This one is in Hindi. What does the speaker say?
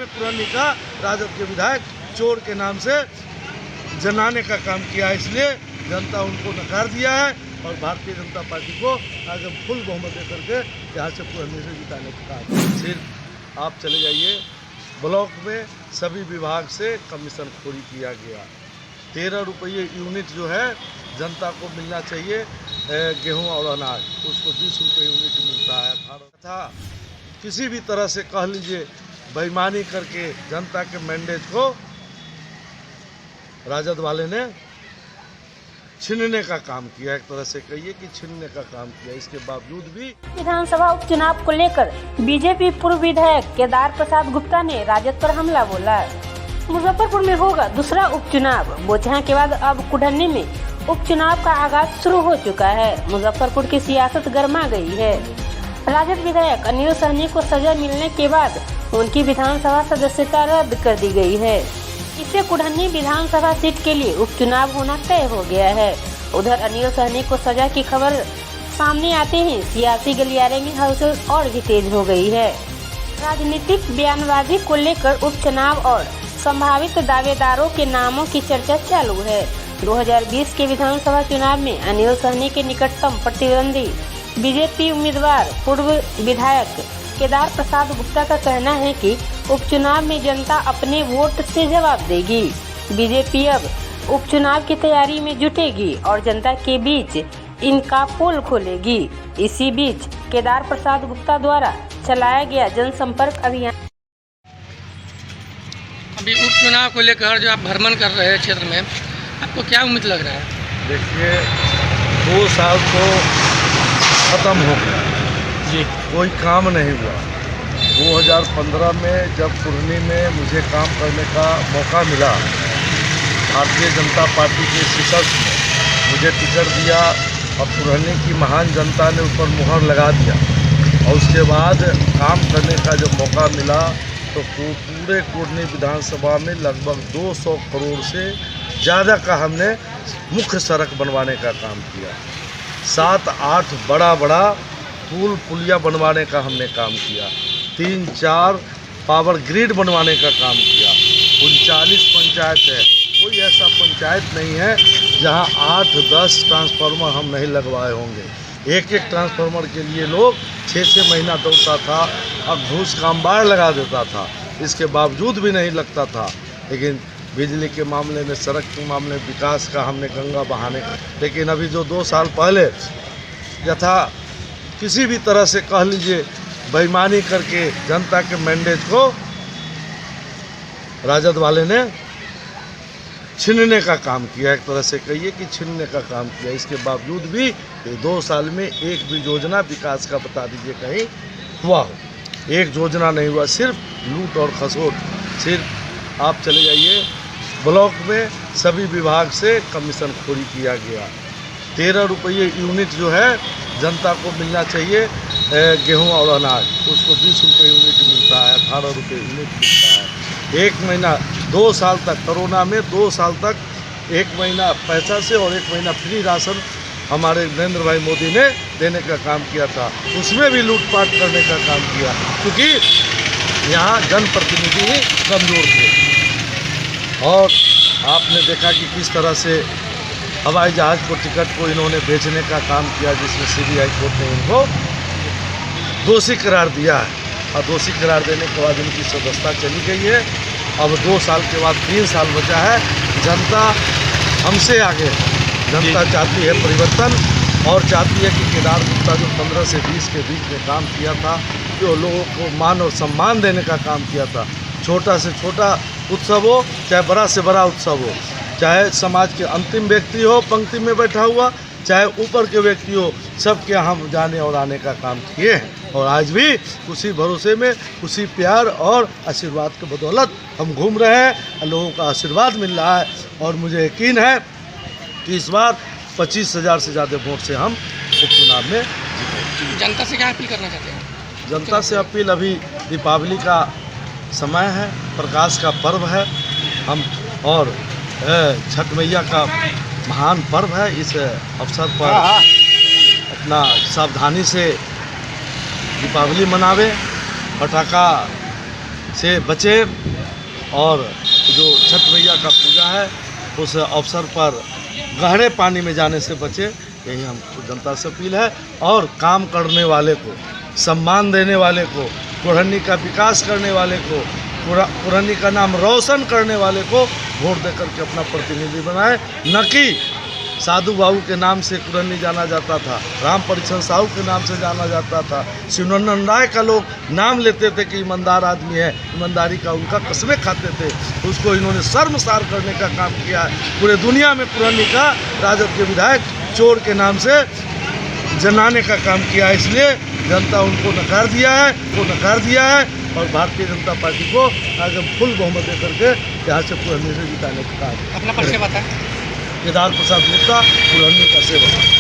पुरानी का राजद के विधायक चोर के नाम से जनाने का काम किया है, इसलिए जनता उनको नकार दिया है और भारतीय जनता पार्टी को आगे फुल बहुमत दे करके यहाँ से पुरानी से जिताने का काम। सिर्फ आप चले जाइए, ब्लॉक में सभी विभाग से कमीशन खोरी किया गया। 13 रुपये यूनिट जो है जनता को मिलना चाहिए, गेहूं और अनाज, उसको 20 रुपये यूनिट मिलता है। था किसी भी तरह से कह लीजिए बेईमानी करके जनता के मैंडेट को राजद वाले ने छीनने का काम किया, एक तरह से कहिए कि छीनने का काम किया। इसके बावजूद भी विधानसभा उपचुनाव को लेकर बीजेपी पूर्व विधायक केदार प्रसाद गुप्ता ने राजद पर हमला बोला। मुजफ्फरपुर में होगा दूसरा उपचुनाव। बोचहा के बाद अब कुढ़नी में उपचुनाव का आगाज शुरू हो चुका है। मुजफ्फरपुर की सियासत गर्मा गई है। राजद विधायक अनिल सहनी को सजा मिलने के बाद उनकी विधानसभा सदस्यता रद्द कर दी गई है। इससे कुढ़नी विधानसभा सीट के लिए उपचुनाव होना तय हो गया है। उधर अनिल सहनी को सजा की खबर सामने आते ही सियासी गलियारे में हलचल और भी तेज हो गई है। राजनीतिक बयानबाजी को लेकर उपचुनाव और संभावित दावेदारों के नामों की चर्चा चालू है। 2020 के विधानसभा चुनाव में अनिल सहनी के निकटतम प्रतिद्वंदी बीजेपी उम्मीदवार पूर्व विधायक केदार प्रसाद गुप्ता का कहना है कि उपचुनाव में जनता अपने वोट से जवाब देगी। बीजेपी अब उपचुनाव की तैयारी में जुटेगी और जनता के बीच इनका पोल खोलेगी। इसी बीच केदार प्रसाद गुप्ता द्वारा चलाया गया जनसंपर्क अभियान। अभी उपचुनाव को लेकर जो आप भ्रमण कर रहे हैं क्षेत्र में, आपको क्या उम्मीद लग रहा है? देखिए, 2 साल तो खत्म हो गया जी, कोई काम नहीं हुआ। 2015 में जब कुढ़नी में मुझे काम करने का मौका मिला, भारतीय जनता पार्टी के शीर्षक में मुझे टिकट दिया और कुढ़नी की महान जनता ने उस पर मुहर लगा दिया। और उसके बाद काम करने का जब मौका मिला तो पूरे कुढ़नी विधानसभा में लगभग 200 करोड़ से ज़्यादा का हमने मुख्य सड़क बनवाने का काम किया। 7-8 बड़ा पुल पुलिया बनवाने का हमने काम किया। 3-4 पावर ग्रिड बनवाने का काम किया। 39 पंचायत है, कोई ऐसा पंचायत नहीं है जहां 8-10 ट्रांसफार्मर हम नहीं लगवाए होंगे। एक ट्रांसफार्मर के लिए लोग 6-6 महीना दौड़ता था और घूस का अंबार लगा देता था, इसके बावजूद भी नहीं लगता था। लेकिन बिजली के मामले में, सड़क के मामले में, विकास का हमने गंगा बहाने। लेकिन अभी जो 2 साल पहले यथा किसी भी तरह से कह लीजिए बेईमानी करके जनता के मैंडेट को राजद वाले ने छीनने का काम किया, एक तरह से कहिए कि छीनने का काम किया। इसके बावजूद भी ये 2 साल में एक भी योजना विकास का बता दीजिए कहीं हुआ हो। एक योजना नहीं हुआ, सिर्फ लूट और खसोट। सिर्फ आप चले जाइए, ब्लॉक में सभी विभाग से कमीशन खोरी किया गया। 13 रुपये यूनिट जो है जनता को मिलना चाहिए, गेहूं और अनाज, उसको 20 रुपये यूनिट मिलता है, 18 रुपये यूनिट मिलता है। 1 महीना 2 साल तक, कोरोना में 2 साल तक 1 महीना पैसा से और 1 महीना फ्री राशन हमारे नरेंद्र भाई मोदी ने देने का काम किया था। उसमें भी लूटपाट करने का काम किया, क्योंकि यहाँ जनप्रतिनिधि ही कमज़ोर थे। और आपने देखा कि किस तरह से हवाई जहाज़ को टिकट को इन्होंने बेचने का काम किया, जिसमें सीबीआई कोर्ट ने इनको दोषी करार दिया है। और दोषी करार देने के बाद इनकी सदस्यता चली गई है। अब 2 साल के बाद 3 साल बचा है। जनता हमसे आगे है। जनता चाहती है परिवर्तन और चाहती है कि केदार गुप्ता जो 15 से 20 के बीच में काम किया था, जो लोगों को मान और सम्मान देने का काम किया था, छोटा से छोटा उत्सव हो चाहे बड़ा से बड़ा उत्सव हो, चाहे समाज के अंतिम व्यक्ति हो पंक्ति में बैठा हुआ, चाहे ऊपर के व्यक्ति हो, सबके हम जाने और आने का काम किए हैं। और आज भी उसी भरोसे में, उसी प्यार और आशीर्वाद के बदौलत हम घूम रहे हैं। लोगों का आशीर्वाद मिल रहा है और मुझे यकीन है कि इस बार 25,000 से ज़्यादा वोट से हम उपचुनाव में जीतेंगे। जनता से क्या अपील करना चाहते हैं? जनता से अपील, अभी दीपावली का समय है, प्रकाश का पर्व है, हम और छठ मैया का महान पर्व है। इस अवसर पर अपना सावधानी से दीपावली मनावे, पटाखा से बचे और जो छठ मैया का पूजा है उस अवसर पर गहरे पानी में जाने से बचे, यही हम जनता से अपील है। और काम करने वाले को, सम्मान देने वाले को, कुढ़नी का विकास करने वाले को, कुढ़नी का नाम रोशन करने वाले को वोट देकर के अपना प्रतिनिधि बनाए, न कि साधु बाबू के नाम से कुढ़नी जाना जाता था, राम परीक्षण साहू के नाम से जाना जाता था, शिवनंदन राय का लोग नाम लेते थे कि ईमानदार आदमी है, ईमानदारी का उनका कस्में खाते थे, उसको इन्होंने शर्मसार करने का काम किया है। पूरे दुनिया में कुढ़नी का राजद के विधायक चोर के नाम से जनाने का काम किया है, इसलिए जनता उनको नकार दिया है और भारतीय जनता पार्टी को आगे फुल बहुमत दे करके यहाँ से कुढ़नी से जिताने का काम। अपना परिचय बताएं। केदार प्रसाद गुप्ता, कुढ़नी का सेवक।